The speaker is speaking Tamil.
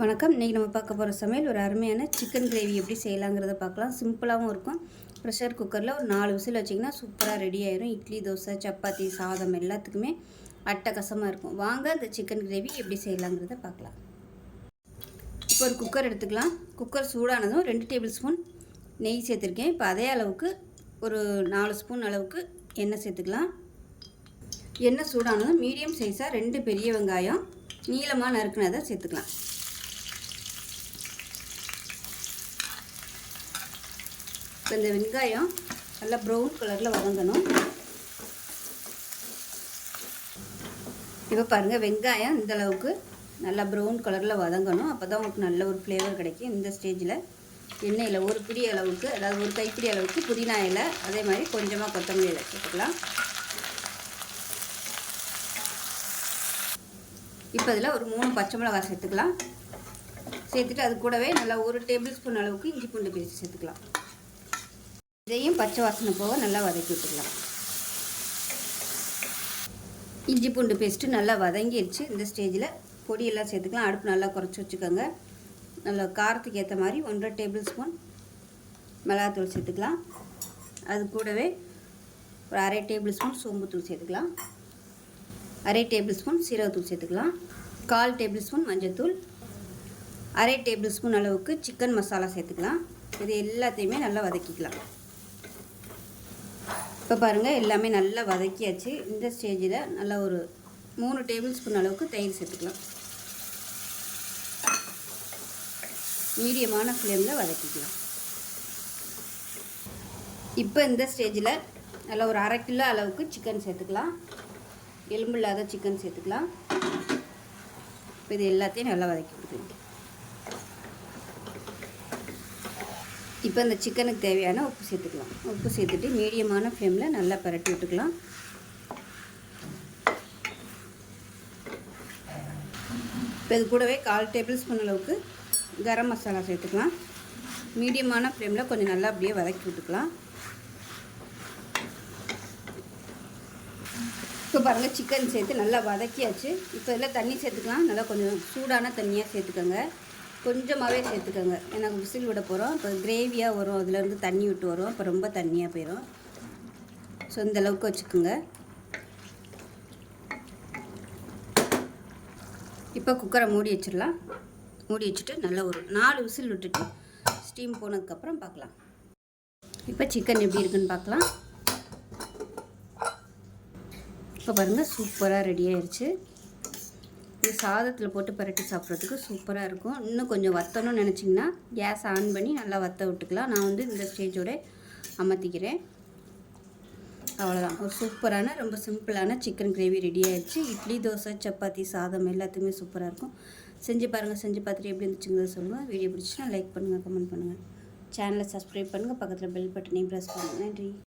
வணக்கம். இன்றைக்கி நம்ம பார்க்க போகிற சமையல் ஒரு அருமையான சிக்கன் கிரேவி எப்படி செய்யலாங்கிறத பார்க்கலாம். சிம்பிளாகவும் இருக்கும். ப்ரெஷர் குக்கரில் ஒரு 4 விசில் வச்சிங்கன்னா சூப்பராக ரெடி ஆயிரும். இட்லி, தோசை, சப்பாத்தி, சாதம் எல்லாத்துக்குமே அட்டகாசமாக இருக்கும். வாங்க அந்த சிக்கன் கிரேவி எப்படி செய்யலாங்கிறத பார்க்கலாம். இப்போ ஒரு குக்கர் எடுத்துக்கலாம். குக்கர் சூடானதும் 2 டேபிள் ஸ்பூன் நெய் சேர்த்துருக்கேன். இப்போ அதே அளவுக்கு ஒரு 4 ஸ்பூன் அளவுக்கு எண்ணெய் சேர்த்துக்கலாம். எண்ணெய் சூடானதும் மீடியம் சைஸாக 2 பெரிய வெங்காயம் நீளமாக நறுக்குனதை சேர்த்துக்கலாம். இப்போ இந்த வெங்காயம் நல்லா ப்ரௌன் கலரில் வதங்கணும். இப்போ பாருங்கள், வெங்காயம் இந்த அளவுக்கு நல்லா ப்ரௌன் கலரில் வதங்கணும். அப்போ தான் உங்களுக்கு நல்ல ஒரு ஃப்ளேவர் கிடைக்கும். இந்த ஸ்டேஜில் எண்ணெயில் ஒரு பிடி அளவுக்கு, அதாவது ஒரு கைப்பிடி அளவுக்கு புதினா இலை, அதே மாதிரி கொஞ்சமாக கொத்தமல்லி இலை சேர்த்துக்கலாம். இப்போ இதில் ஒரு 3 பச்சை மிளகாய் சேர்த்துக்கலாம். சேர்த்துட்டு அது கூடவே நல்லா 1 டேபிள் ஸ்பூன் அளவுக்கு இஞ்சி பூண்டு பேஸ்ட் சேர்த்துக்கலாம். இதையும் பச்சை வாசனை போக நல்லா வதக்கி விட்டுக்கலாம். இஞ்சி பூண்டு பேஸ்ட்டு நல்லா வதங்கிடுச்சு. இந்த ஸ்டேஜில் பொடியெல்லாம் சேர்த்துக்கலாம். அடுப்பு நல்லா குறைச்சி வச்சுக்கோங்க. நல்லா காரத்துக்கு ஏற்ற மாதிரி 1.5 டேபிள் ஸ்பூன் மிளகாத்தூள் சேர்த்துக்கலாம். அது கூடவே ஒரு 1/2 டேபிள் ஸ்பூன் சோம்புத்தூள் சேர்த்துக்கலாம். 1/2 டேபிள் ஸ்பூன் சீரகத்தூள் சேர்த்துக்கலாம். 1/4 டேபிள் ஸ்பூன் மஞ்சள்தூள், 1/2 டேபிள் ஸ்பூன் அளவுக்கு சிக்கன் மசாலா சேர்த்துக்கலாம். இது எல்லாத்தையுமே நல்லா வதக்கிக்கலாம். இப்போ பாருங்கள், எல்லாமே நல்லா வதக்கியாச்சு. இந்த ஸ்டேஜில் நல்லா ஒரு 3 டேபிள் ஸ்பூன் அளவுக்கு தயிர் சேர்த்துக்கலாம். மீடியமான ஃப்ளேமில் வதக்கிக்கலாம். இப்போ இந்த ஸ்டேஜில் நல்லா ஒரு 1/2 கிலோ அளவுக்கு சிக்கன் சேர்த்துக்கலாம். எலும்பு இல்லாத சிக்கன் சேர்த்துக்கலாம். இப்போ இது எல்லாத்தையும் நல்லா வதக்கி கொடுத்துருக்கேன். இப்போ இந்த சிக்கனுக்கு தேவையான உப்பு சேர்த்துக்கலாம். உப்பு சேர்த்துட்டு மீடியமான ஃப்ளேமில் நல்லா பரட்டி விட்டுக்கலாம். இப்போ இது கூடவே 1/4 டேபிள் ஸ்பூன் அளவுக்கு கரம் மசாலா சேர்த்துக்கலாம். மீடியமான ஃப்ளேமில் கொஞ்சம் நல்லா அப்படியே வதக்கி விட்டுக்கலாம். இப்போ பாருங்கள், சிக்கன் சேர்த்து நல்லா வதக்கியாச்சு. இப்போ இதில் தண்ணி சேர்த்துக்கலாம். நல்லா கொஞ்சம் சூடான தண்ணியாக சேர்த்துக்கோங்க. கொஞ்சமாகவே சேர்த்துக்கோங்க. ஏன்னா விசில் விட போகிறோம். இப்போ கிரேவியாக வரும், அதுலேருந்து தண்ணி விட்டு வரும். இப்போ ரொம்ப தண்ணியாக போயிடும். ஸோ இந்த அளவுக்கு வச்சுக்கோங்க. இப்போ குக்கரை மூடி வச்சிடலாம். மூடி வச்சுட்டு நல்லா ஒரு 4 விசில் விட்டுட்டு ஸ்டீம் போனதுக்கப்புறம் பார்க்கலாம். இப்போ சிக்கன் எப்படி இருக்குன்னு பார்க்கலாம். இப்போ பாருங்கள், சூப்பராக ரெடி ஆயிடுச்சு. இது சாதத்தில் போட்டு பரட்டி சாப்பிட்றதுக்கு சூப்பராக இருக்கும். இன்னும் கொஞ்சம் வற்றணும்னு நினச்சிங்கன்னா கேஸ் ஆன் பண்ணி நல்லா வற்ற விட்டுக்கலாம். நான் இந்த ஸ்டேஜோட அமர்த்திக்கிறேன். அவ்வளோதான், ஒரு சூப்பரான ரொம்ப சிம்பிளான சிக்கன் கிரேவி ரெடி ஆகிடுச்சு. இட்லி, தோசை, சப்பாத்தி, சாதம் எல்லாத்துக்குமே சூப்பராக இருக்கும். செஞ்சு பாருங்கள். செஞ்சு பார்த்துட்டு எப்படி இருந்துச்சுங்கிறத சொல்லுங்கள். வீடியோ பிடிச்சினா லைக் பண்ணுங்கள், கமெண்ட் பண்ணுங்கள். சேனலை சப்ஸ்கிரைப் பண்ணுங்கள். பக்கத்தில் பெல் பட்டனையும் ப்ரெஸ் பண்ணுங்கள். நன்றி.